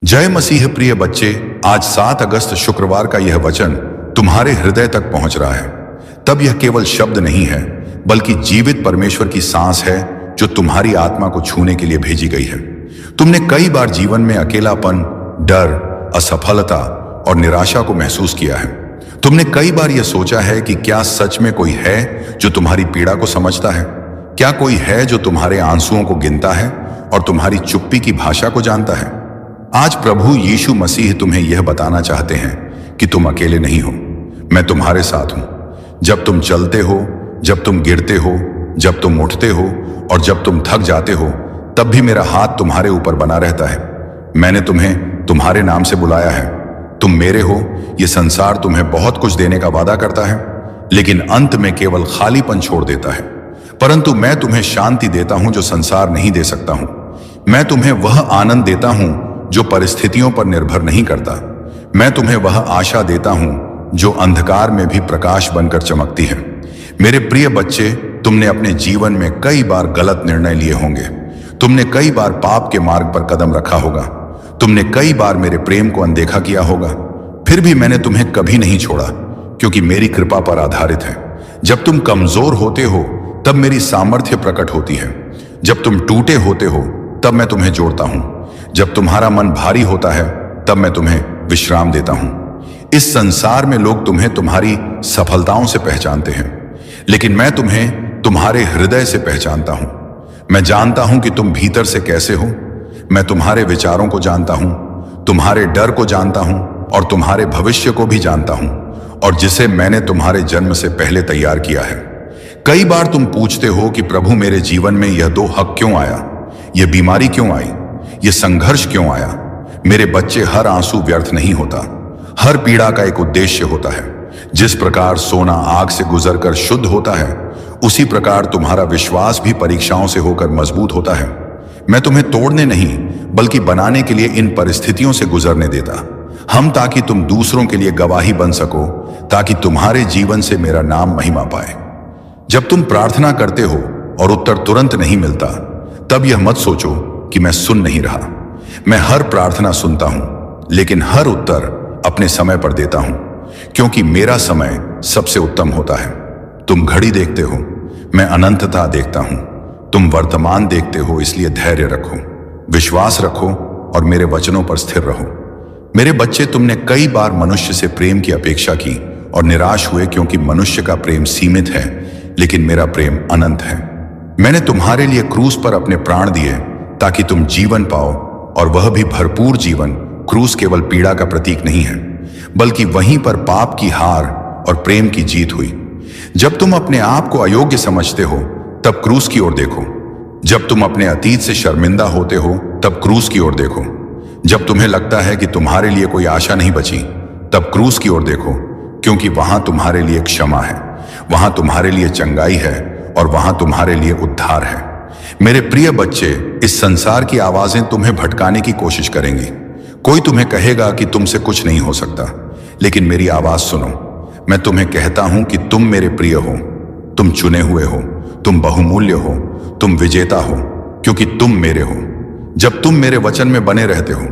जय मसीह प्रिय बच्चे, आज 7 अगस्त शुक्रवार का यह वचन तुम्हारे हृदय तक पहुंच रहा है। तब यह केवल शब्द नहीं है, बल्कि जीवित परमेश्वर की सांस है जो तुम्हारी आत्मा को छूने के लिए भेजी गई है। तुमने कई बार जीवन में अकेलापन, डर, असफलता और निराशा को महसूस किया है। तुमने कई बार यह सोचा है कि क्या सच में कोई है जो तुम्हारी पीड़ा को समझता है? क्या कोई है जो तुम्हारे आंसुओं को गिनता है और तुम्हारी चुप्पी की भाषा को जानता है? आज प्रभु यीशु मसीह तुम्हें यह बताना चाहते हैं कि तुम अकेले नहीं हो। मैं तुम्हारे साथ हूं। जब तुम चलते हो, जब तुम गिरते हो, जब तुम उठते हो और जब तुम थक जाते हो, तब भी मेरा हाथ तुम्हारे ऊपर बना रहता है। मैंने तुम्हें तुम्हारे नाम से बुलाया है। तुम मेरे हो। यह संसार तुम्हें बहुत कुछ देने का वादा करता है, लेकिन अंत में केवल खालीपन छोड़ देता है। परंतु मैं तुम्हें शांति देता हूं जो संसार नहीं दे सकता हूं। मैं तुम्हें वह आनंद देता हूं जो परिस्थितियों पर निर्भर नहीं करता। मैं तुम्हें वह आशा देता हूं जो अंधकार में भी प्रकाश बनकर चमकती है। मेरे प्रिय बच्चे, तुमने अपने जीवन में कई बार गलत निर्णय लिए होंगे। तुमने कई बार पाप के मार्ग पर कदम रखा होगा। तुमने कई बार मेरे प्रेम को अनदेखा किया होगा। फिर भी मैंने तुम्हें कभी नहीं छोड़ा, क्योंकि मेरी कृपा पर आधारित है। जब तुम कमजोर होते हो तब मेरी सामर्थ्य प्रकट होती है। जब तुम टूटे होते हो तब मैं तुम्हें जोड़ता हूं। जब तुम्हारा मन भारी होता है तब मैं तुम्हें विश्राम देता हूं। इस संसार में लोग तुम्हें तुम्हारी सफलताओं से पहचानते हैं, लेकिन मैं तुम्हें तुम्हारे हृदय से पहचानता हूं। मैं जानता हूं कि तुम भीतर से कैसे हो। मैं तुम्हारे विचारों को जानता हूं, तुम्हारे डर को जानता हूं और तुम्हारे भविष्य को भी जानता हूं, और जिसे मैंने तुम्हारे जन्म से पहले तैयार किया है। कई बार तुम पूछते हो कि प्रभु, मेरे जीवन में यह दुख क्यों आया, यह बीमारी क्यों आई, यह संघर्ष क्यों आया? मेरे बच्चे, हर आंसू व्यर्थ नहीं होता। हर पीड़ा का एक उद्देश्य होता है। जिस प्रकार सोना आग से गुजरकर शुद्ध होता है, उसी प्रकार तुम्हारा विश्वास भी परीक्षाओं से होकर मजबूत होता है। मैं तुम्हें तोड़ने नहीं, बल्कि बनाने के लिए इन परिस्थितियों से गुजरने देता हम, ताकि तुम दूसरों के लिए गवाही बन सको, ताकि तुम्हारे जीवन से मेरा नाम महिमा पाए। जब तुम प्रार्थना करते हो और उत्तर तुरंत नहीं मिलता, तब यह मत सोचो कि मैं सुन नहीं रहा। मैं हर प्रार्थना सुनता हूं, लेकिन हर उत्तर अपने समय पर देता हूं, क्योंकि मेरा समय सबसे उत्तम होता है। तुम घड़ी देखते हो, मैं अनंतता देखता हूं। तुम वर्तमान देखते हो, इसलिए धैर्य रखो, विश्वास रखो और मेरे वचनों पर स्थिर रहो। मेरे बच्चे, तुमने कई बार मनुष्य से प्रेम की अपेक्षा की और निराश हुए, क्योंकि मनुष्य का प्रेम सीमित है, लेकिन मेरा प्रेम अनंत है। मैंने तुम्हारे लिए क्रूस पर अपने प्राण दिए ताकि तुम जीवन पाओ, और वह भी भरपूर जीवन। क्रूस केवल पीड़ा का प्रतीक नहीं है, बल्कि वहीं पर पाप की हार और प्रेम की जीत हुई। जब तुम अपने आप को अयोग्य समझते हो, तब क्रूस की ओर देखो। जब तुम अपने अतीत से शर्मिंदा होते हो, तब क्रूस की ओर देखो। जब तुम्हें लगता है कि तुम्हारे लिए कोई आशा नहीं बची, तब क्रूस की ओर देखो, क्योंकि वहां तुम्हारे लिए क्षमा है, वहां तुम्हारे लिए चंगाई है और वहां तुम्हारे लिए उद्धार है। मेरे प्रिय बच्चे, इस संसार की आवाजें तुम्हें भटकाने की कोशिश करेंगी। कोई तुम्हें कहेगा कि तुमसे कुछ नहीं हो सकता, लेकिन मेरी आवाज सुनो। मैं तुम्हें कहता हूं कि तुम मेरे प्रिय हो, तुम चुने हुए हो, तुम बहुमूल्य हो, तुम विजेता हो, क्योंकि तुम मेरे हो। जब तुम मेरे वचन में बने रहते हो,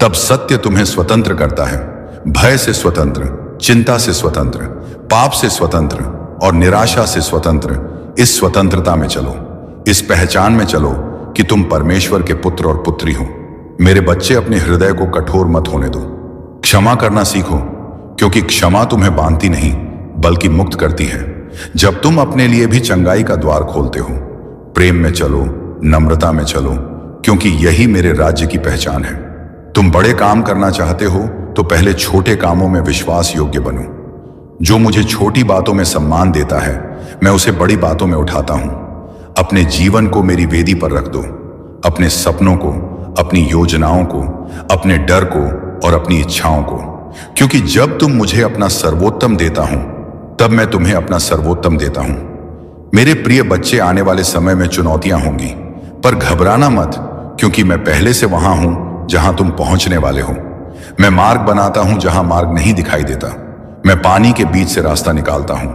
तब सत्य तुम्हें स्वतंत्र करता है। भय से स्वतंत्र, चिंता से स्वतंत्र, पाप से स्वतंत्र और निराशा से स्वतंत्र। इस स्वतंत्रता में चलो, इस पहचान में चलो कि तुम परमेश्वर के पुत्र और पुत्री हो। मेरे बच्चे, अपने हृदय को कठोर मत होने दो। क्षमा करना सीखो, क्योंकि क्षमा तुम्हें बांधती नहीं, बल्कि मुक्त करती है। जब तुम अपने लिए भी चंगाई का द्वार खोलते हो, प्रेम में चलो, नम्रता में चलो, क्योंकि यही मेरे राज्य की पहचान है। तुम बड़े काम करना चाहते हो, तो पहले छोटे कामों में विश्वास योग्य बनो। जो मुझे छोटी बातों में सम्मान देता है, मैं उसे बड़ी बातों में उठाता हूं। अपने जीवन को मेरी वेदी पर रख दो, अपने सपनों को, अपनी योजनाओं को, अपने डर को और अपनी इच्छाओं को, क्योंकि जब तुम मुझे अपना सर्वोत्तम देता हूं, तब मैं तुम्हें अपना सर्वोत्तम देता हूं। मेरे प्रिय बच्चे, आने वाले समय में चुनौतियां होंगी, पर घबराना मत, क्योंकि मैं पहले से वहां हूं जहां तुम पहुंचने वाले हो। मैं मार्ग बनाता हूं जहां मार्ग नहीं दिखाई देता। मैं पानी के बीच से रास्ता निकालता हूं।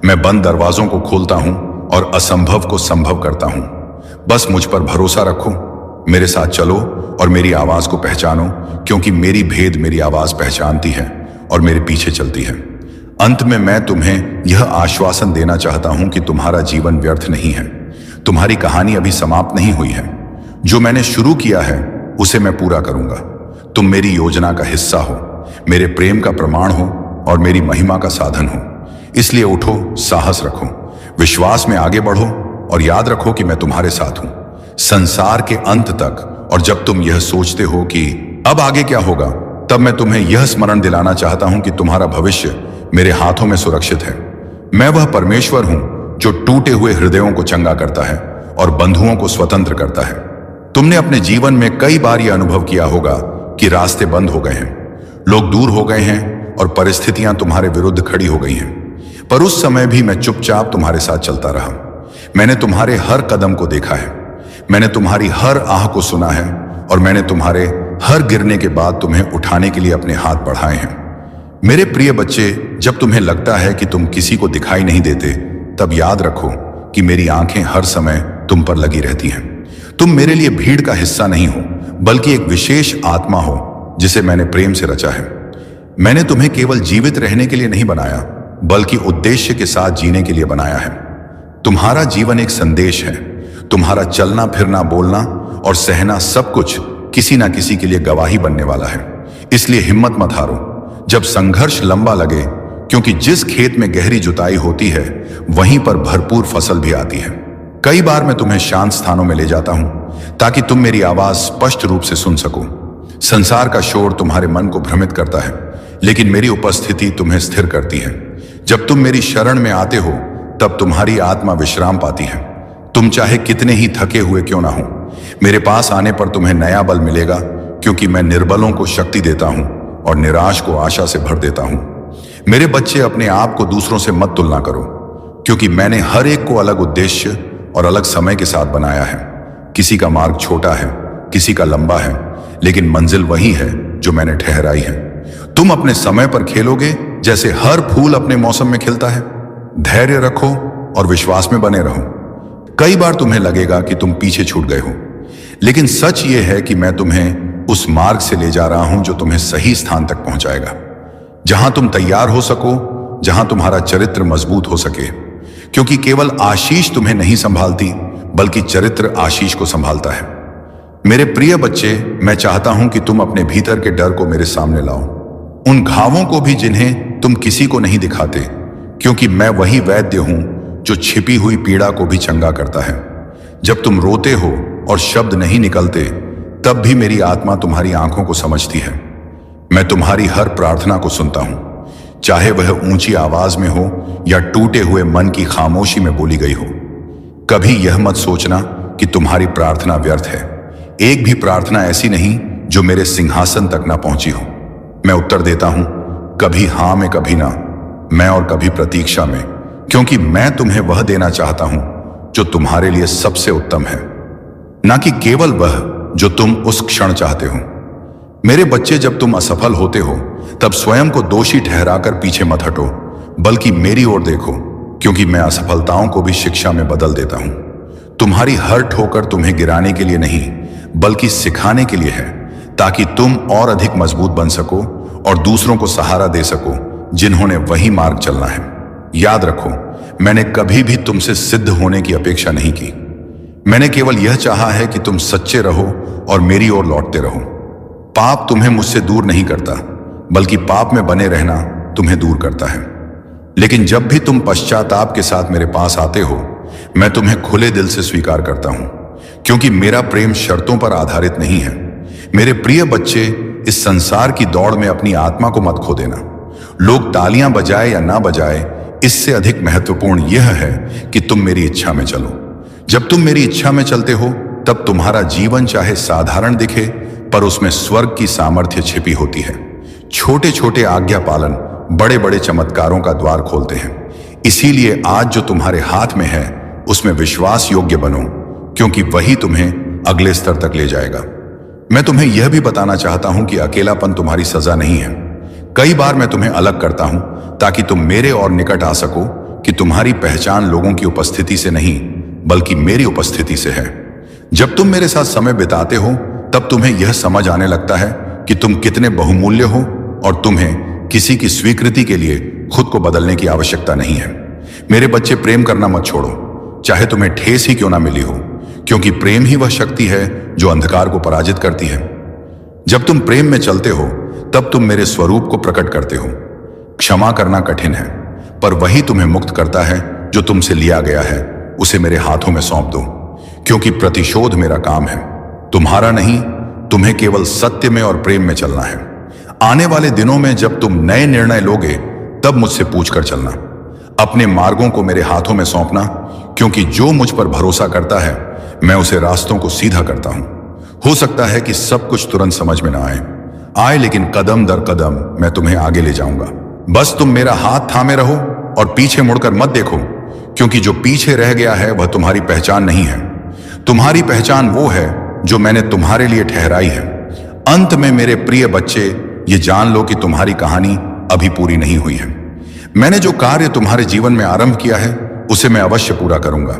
मैं बंद दरवाजों को खोलता हूं और असंभव को संभव करता हूं। बस मुझ पर भरोसा रखो। मेरे साथ चलो और मेरी आवाज को पहचानो, क्योंकि मेरी भेद मेरी आवाज पहचानती है और मेरे पीछे चलती है। अंत में मैं तुम्हें यह आश्वासन देना चाहता हूं कि तुम्हारा जीवन व्यर्थ नहीं है। तुम्हारी कहानी अभी समाप्त नहीं हुई है। जो मैंने शुरू किया है उसे मैं पूरा करूंगा। तुम मेरी योजना का हिस्सा हो, मेरे प्रेम का प्रमाण हो और मेरी महिमा का साधन हो। इसलिए उठो, साहस रखो, विश्वास में आगे बढ़ो और याद रखो कि मैं तुम्हारे साथ हूं संसार के अंत तक। और जब तुम यह सोचते हो कि अब आगे क्या होगा, तब मैं तुम्हें यह स्मरण दिलाना चाहता हूं कि तुम्हारा भविष्य मेरे हाथों में सुरक्षित है। मैं वह परमेश्वर हूं जो टूटे हुए हृदयों को चंगा करता है और बंधुओं को स्वतंत्र करता है। तुमने अपने जीवन में कई बार यह अनुभव किया होगा कि रास्ते बंद हो गए हैं, लोग दूर हो गए हैं और परिस्थितियां तुम्हारे विरुद्ध खड़ी हो गई हैं। पर उस समय भी मैं चुपचाप तुम्हारे साथ चलता रहा। मैंने तुम्हारे हर कदम को देखा है, मैंने तुम्हारी हर आह को सुना है और मैंने तुम्हारे हर गिरने के बाद तुम्हें उठाने के लिए अपने हाथ बढ़ाए हैं। मेरे प्रिय बच्चे, जब तुम्हें लगता है कि तुम किसी को दिखाई नहीं देते, तब याद रखो कि मेरी आंखें हर समय तुम पर लगी रहती हैं। तुम मेरे लिए भीड़ का हिस्सा नहीं हो, बल्कि एक विशेष आत्मा हो जिसे मैंने प्रेम से रचा है। मैंने तुम्हें केवल जीवित रहने के लिए नहीं बनाया, बल्कि उद्देश्य के साथ जीने के लिए बनाया है। तुम्हारा जीवन एक संदेश है। तुम्हारा चलना फिरना, बोलना और सहना सब कुछ किसी ना किसी के लिए गवाही बनने वाला है। इसलिए हिम्मत मत हारो जब संघर्ष लंबा लगे, क्योंकि जिस खेत में गहरी जुताई होती है वहीं पर भरपूर फसल भी आती है। कई बार मैं तुम्हें शांत स्थानों में ले जाता हूं ताकि तुम मेरी आवाज स्पष्ट रूप से सुन सको। संसार का शोर तुम्हारे मन को भ्रमित करता है, लेकिन मेरी उपस्थिति तुम्हें स्थिर करती है। जब तुम मेरी शरण में आते हो तब तुम्हारी आत्मा विश्राम पाती है। तुम चाहे कितने ही थके हुए क्यों ना हो, मेरे पास आने पर तुम्हें नया बल मिलेगा, क्योंकि मैं निर्बलों को शक्ति देता हूं और निराश को आशा से भर देता हूं। मेरे बच्चे, अपने आप को दूसरों से मत तुलना करो, क्योंकि मैंने हर एक को अलग उद्देश्य और अलग समय के साथ बनाया है। किसी का मार्ग छोटा है, किसी का लंबा है, लेकिन मंजिल वही है जो मैंने ठहराई है। तुम अपने समय पर खेलोगे जैसे हर फूल अपने मौसम में खिलता है। धैर्य रखो और विश्वास में बने रहो। कई बार तुम्हें लगेगा कि तुम पीछे छूट गए हो, लेकिन सच ये है कि मैं तुम्हें उस मार्ग से ले जा रहा हूं जो तुम्हें सही स्थान तक पहुंचाएगा, जहां तुम तैयार हो सको, जहां तुम्हारा चरित्र मजबूत हो सके। क्योंकि केवल आशीष तुम्हें नहीं संभालती, बल्कि चरित्र आशीष को संभालता है। मेरे प्रिय बच्चे, मैं चाहता हूं कि तुम अपने भीतर के डर को मेरे सामने लाओ, उन घावों को भी जिन्हें तुम किसी को नहीं दिखाते, क्योंकि मैं वही वैद्य हूं जो छिपी हुई पीड़ा को भी चंगा करता है। जब तुम रोते हो और शब्द नहीं निकलते, तब भी मेरी आत्मा तुम्हारी आंखों को समझती है। मैं तुम्हारी हर प्रार्थना को सुनता हूं, चाहे वह ऊंची आवाज में हो या टूटे हुए मन की खामोशी में बोली गई हो। कभी यह मत सोचना कि तुम्हारी प्रार्थना व्यर्थ है। एक भी प्रार्थना ऐसी नहीं जो मेरे सिंहासन तक ना पहुंची हो। मैं उत्तर देता हूं, कभी हां में, कभी ना, मैं और कभी प्रतीक्षा में, क्योंकि मैं तुम्हें वह देना चाहता हूं जो तुम्हारे लिए सबसे उत्तम है, ना कि केवल वह जो तुम उस क्षण चाहते हो। मेरे बच्चे, जब तुम असफल होते हो तब स्वयं को दोषी ठहराकर पीछे मत हटो, बल्कि मेरी ओर देखो, क्योंकि मैं असफलताओं को भी शिक्षा में बदल देता हूं। तुम्हारी हर ठोकर तुम्हें गिराने के लिए नहीं, बल्कि सिखाने के लिए है, ताकि तुम और अधिक मजबूत बन सको और दूसरों को सहारा दे सको जिन्होंने वही मार्ग चलना है। याद रखो, मैंने कभी भी तुमसे सिद्ध होने की अपेक्षा नहीं की। मैंने केवल यह चाहा है कि तुम सच्चे रहो और मेरी ओर लौटते रहो। पाप तुम्हें मुझसे दूर नहीं करता, बल्कि पाप में बने रहना तुम्हें दूर करता है। लेकिन जब भी तुम पश्चाताप के साथ मेरे पास आते हो, मैं तुम्हें खुले दिल से स्वीकार करता हूं, क्योंकि मेरा प्रेम शर्तों पर आधारित नहीं है। मेरे प्रिय बच्चे, इस संसार की दौड़ में अपनी आत्मा को मत खो देना। लोग तालियां बजाए या ना बजाए, इससे अधिक महत्वपूर्ण यह है कि तुम मेरी इच्छा में चलो। जब तुम मेरी इच्छा में चलते हो, तब तुम्हारा जीवन चाहे साधारण दिखे, पर उसमें स्वर्ग की सामर्थ्य छिपी होती है। छोटे छोटे आज्ञा पालन बड़े बड़े चमत्कारों का द्वार खोलते हैं। इसीलिए आज जो तुम्हारे हाथ में है उसमें विश्वास योग्य बनो, क्योंकि वही तुम्हें अगले स्तर तक ले जाएगा। मैं तुम्हें यह भी बताना चाहता हूं कि अकेलापन तुम्हारी सजा नहीं है। कई बार मैं तुम्हें अलग करता हूं ताकि तुम मेरे और निकट आ सको, कि तुम्हारी पहचान लोगों की उपस्थिति से नहीं, बल्कि मेरी उपस्थिति से है। जब तुम मेरे साथ समय बिताते हो तब तुम्हें यह समझ आने लगता है कि तुम कितने बहुमूल्य हो और तुम्हें किसी की स्वीकृति के लिए खुद को बदलने की आवश्यकता नहीं है। मेरे बच्चे, प्रेम करना मत छोड़ो, चाहे तुम्हें ठेस ही क्यों ना मिली हो, क्योंकि प्रेम ही वह शक्ति है जो अंधकार को पराजित करती है। जब तुम प्रेम में चलते हो तब तुम मेरे स्वरूप को प्रकट करते हो। क्षमा करना कठिन है, पर वही तुम्हें मुक्त करता है। जो तुमसे लिया गया है उसे मेरे हाथों में सौंप दो, क्योंकि प्रतिशोध मेरा काम है, तुम्हारा नहीं। तुम्हें केवल सत्य में और प्रेम में चलना है। आने वाले दिनों में जब तुम नए निर्णय लोगे तब मुझसे पूछकर चलना। अपने मार्गों को मेरे हाथों में सौंपना, क्योंकि जो मुझ पर भरोसा करता है मैं उसे रास्तों को सीधा करता हूं। हो सकता है कि सब कुछ तुरंत समझ में ना आए, लेकिन कदम दर कदम मैं तुम्हें आगे ले जाऊंगा। बस तुम मेरा हाथ थामे रहो और पीछे मुड़कर मत देखो, क्योंकि जो पीछे रह गया है वह तुम्हारी पहचान नहीं है। तुम्हारी पहचान वो है जो मैंने तुम्हारे लिए ठहराई है। अंत में मेरे प्रिय बच्चे, ये जान लो कि तुम्हारी कहानी अभी पूरी नहीं हुई है। मैंने जो कार्य तुम्हारे जीवन में आरंभ किया है उसे मैं अवश्य पूरा करूंगा।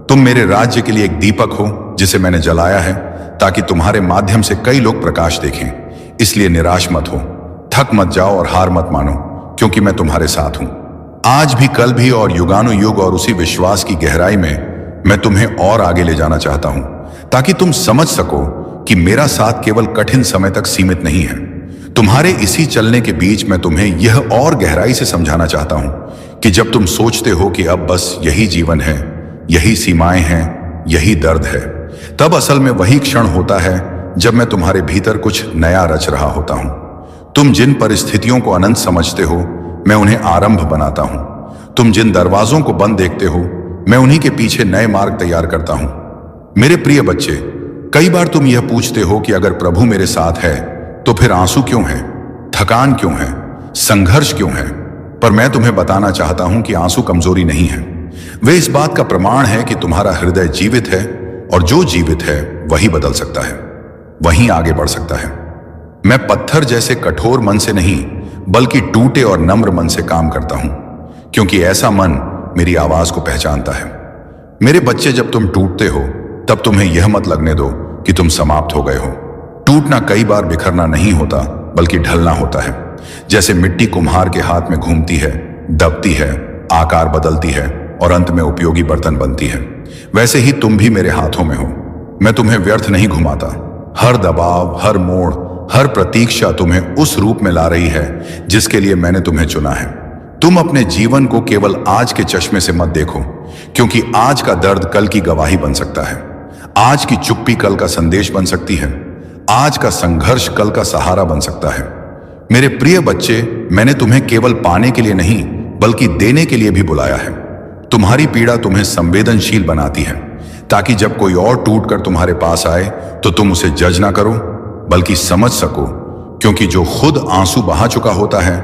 तुम मेरे राज्य के लिए एक दीपक हो जिसे मैंने जलाया है, ताकि तुम्हारे माध्यम से कई लोग प्रकाश देखें। इसलिए निराश मत हो, थक मत जाओ और हार मत मानो, क्योंकि मैं तुम्हारे साथ हूं। आज भी, कल भी और युगानुयुग, और उसी विश्वास की गहराई में मैं तुम्हें और आगे ले जाना चाहता हूं, ताकि तुम समझ सको कि मेरा साथ केवल कठिन समय तक सीमित नहीं है। तुम्हारे इसी चलने के बीच मैं तुम्हें यह और गहराई से समझाना चाहता हूं कि जब तुम सोचते हो कि अब बस यही जीवन है, यही सीमाएं हैं, यही दर्द है, तब असल में वही क्षण होता है जब मैं तुम्हारे भीतर कुछ नया रच रहा होता हूं। तुम जिन परिस्थितियों को अनंत समझते हो मैं उन्हें आरंभ बनाता हूं। तुम जिन दरवाजों को बंद देखते हो मैं उन्हीं के पीछे नए मार्ग तैयार करता हूं। मेरे प्रिय बच्चे, कई बार तुम यह पूछते हो कि अगर प्रभु मेरे साथ है तो फिर आंसू क्यों है, थकान क्यों है, संघर्ष क्यों है? पर मैं तुम्हें बताना चाहता हूं कि आंसू कमजोरी नहीं है, वे इस बात का प्रमाण है कि तुम्हारा हृदय जीवित है, और जो जीवित है वही बदल सकता है, वही आगे बढ़ सकता है। मैं पत्थर जैसे कठोर मन से नहीं, बल्कि टूटे और नम्र मन से काम करता हूं, क्योंकि ऐसा मन मेरी आवाज को पहचानता है। मेरे बच्चे, जब तुम टूटते हो तब तुम्हें यह मत लगने दो कि तुम समाप्त हो गए हो। टूटना कई बार बिखरना नहीं होता, बल्कि ढलना होता है। जैसे मिट्टी कुम्हार के हाथ में घूमती है, दबती है, आकार बदलती है और अंत में उपयोगी बर्तन बनती है, वैसे ही तुम भी मेरे हाथों में हो। मैं तुम्हें व्यर्थ नहीं घुमाता। हर दबाव, हर मोड़, हर प्रतीक्षा तुम्हें उस रूप में ला रही है जिसके लिए मैंने तुम्हें चुना है। तुम अपने जीवन को केवल आज के चश्मे से मत देखो, क्योंकि आज का दर्द कल की गवाही बन सकता है। आज की चुप्पी कल का संदेश बन सकती है। आज का संघर्ष कल का सहारा बन सकता है। मेरे प्रिय बच्चे, मैंने तुम्हें केवल पाने के लिए नहीं, बल्कि देने के लिए भी बुलाया है। तुम्हारी पीड़ा तुम्हें संवेदनशील बनाती है, ताकि जब कोई और टूटकर तुम्हारे पास आए तो तुम उसे जज ना करो, बल्कि समझ सको, क्योंकि जो खुद आंसू बहा चुका होता है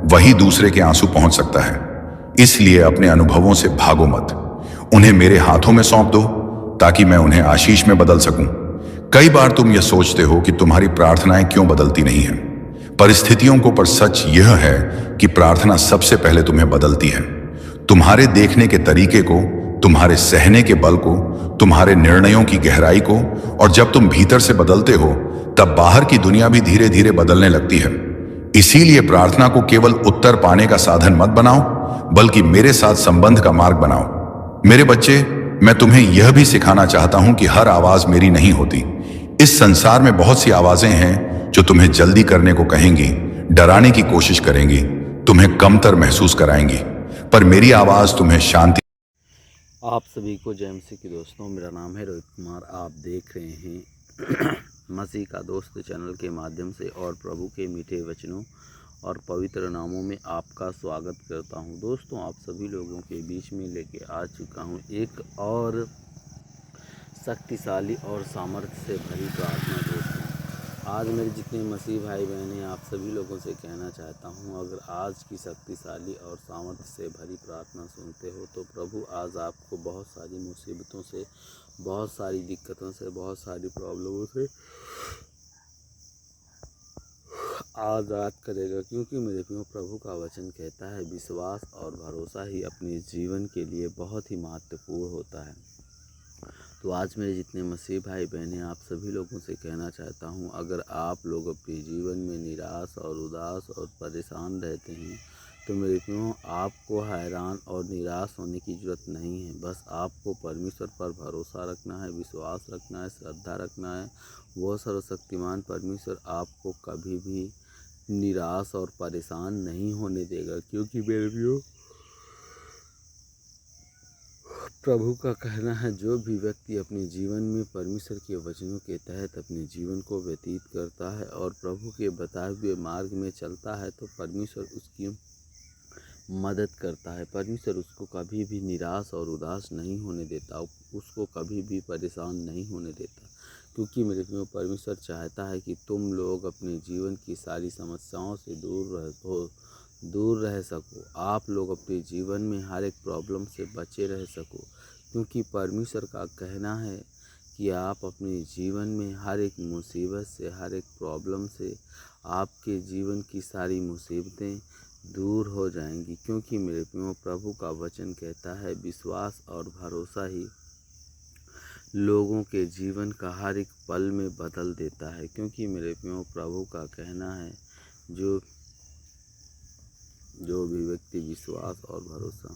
वही दूसरे के आंसू पहुंच सकता है। इसलिए अपने अनुभवों से भागो मत, उन्हें मेरे हाथों में सौंप दो, ताकि मैं उन्हें आशीष में बदल सकूं। कई बार तुम यह सोचते हो कि तुम्हारी प्रार्थनाएं क्यों बदलती नहीं हैं, परिस्थितियों को, पर सच यह है कि प्रार्थना सबसे पहले तुम्हें बदलती है। तुम्हारे देखने के तरीके को, तुम्हारे सहने के बल को, तुम्हारे निर्णयों की गहराई को, और जब तुम भीतर से बदलते हो तब बाहर की दुनिया भी धीरे धीरे बदलने लगती है। इसीलिए प्रार्थना को केवल उत्तर पाने का साधन मत बनाओ, बल्कि मेरे साथ संबंध का मार्ग बनाओ। मेरे बच्चे, मैं तुम्हें यह भी सिखाना चाहता हूं कि हर आवाज मेरी नहीं होती। इस संसार में बहुत सी आवाजें हैं जो तुम्हें जल्दी करने को कहेंगी, डराने की कोशिश करेंगी, तुम्हें कमतर महसूस कराएंगी, पर मेरी आवाज तुम्हें शांति। आप सभी को जय मसीह की दोस्तों, मेरा नाम है रोहित कुमार। आप देख रहे हैं मसीह का दोस्त चैनल के माध्यम से, और प्रभु के मीठे वचनों और पवित्र नामों में आपका स्वागत करता हूं। दोस्तों, आप सभी लोगों के बीच में लेके आ चुका हूं एक और शक्तिशाली और सामर्थ्य से भरी प्रार्थना। दोस्तों, आज मेरे जितने मसीह भाई बहन हैं, आप सभी लोगों से कहना चाहता हूं, अगर आज की शक्तिशाली और सामर्थ्य से भरी प्रार्थना सुनते हो तो प्रभु आज आपको बहुत सारी मुसीबतों से, बहुत सारी दिक्कतों से, बहुत सारी प्रॉब्लमों से आज़ाद करेगा। क्योंकि मेरे प्रियो, प्रभु का वचन कहता है, विश्वास और भरोसा ही अपने जीवन के लिए बहुत ही महत्वपूर्ण होता है। तो आज मेरे जितने मसीह भाई बहन हैं, आप सभी लोगों से कहना चाहता हूँ, अगर आप लोग अपने जीवन में निराश और उदास और परेशान रहते हैं तो मेरे प्रियो आपको हैरान और निराश होने की ज़रूरत नहीं है। बस आपको परमेश्वर पर भरोसा रखना है, विश्वास रखना है, श्रद्धा रखना है। वो सर्वशक्तिमान परमेश्वर आपको कभी भी निराश और परेशान नहीं होने देगा, क्योंकि मेरे प्रियो प्रभु का कहना है, जो भी व्यक्ति अपने जीवन में परमेश्वर के वचनों के तहत अपने जीवन को व्यतीत करता है और प्रभु के बताए हुए मार्ग में चलता है तो परमेश्वर उसकी मदद करता है। परमेश्वर उसको कभी भी निराश और उदास नहीं होने देता, उसको कभी भी परेशान नहीं होने देता, क्योंकि मेरे प्रियो परमेश्वर चाहता है कि तुम लोग अपने जीवन की सारी समस्याओं से दूर रह सको। आप लोग अपने जीवन में हर एक प्रॉब्लम से बचे रह सको, क्योंकि परमेश्वर का कहना है कि आप अपने जीवन में हर एक मुसीबत से, हर एक प्रॉब्लम से आपके जीवन की सारी मुसीबतें दूर हो जाएंगी। क्योंकि मेरे प्रियो प्रभु का वचन कहता है, विश्वास और भरोसा ही लोगों के जीवन का हर एक पल में बदल देता है। क्योंकि मेरे प्रियो प्रभु का कहना है, जो भी व्यक्ति विश्वास और भरोसा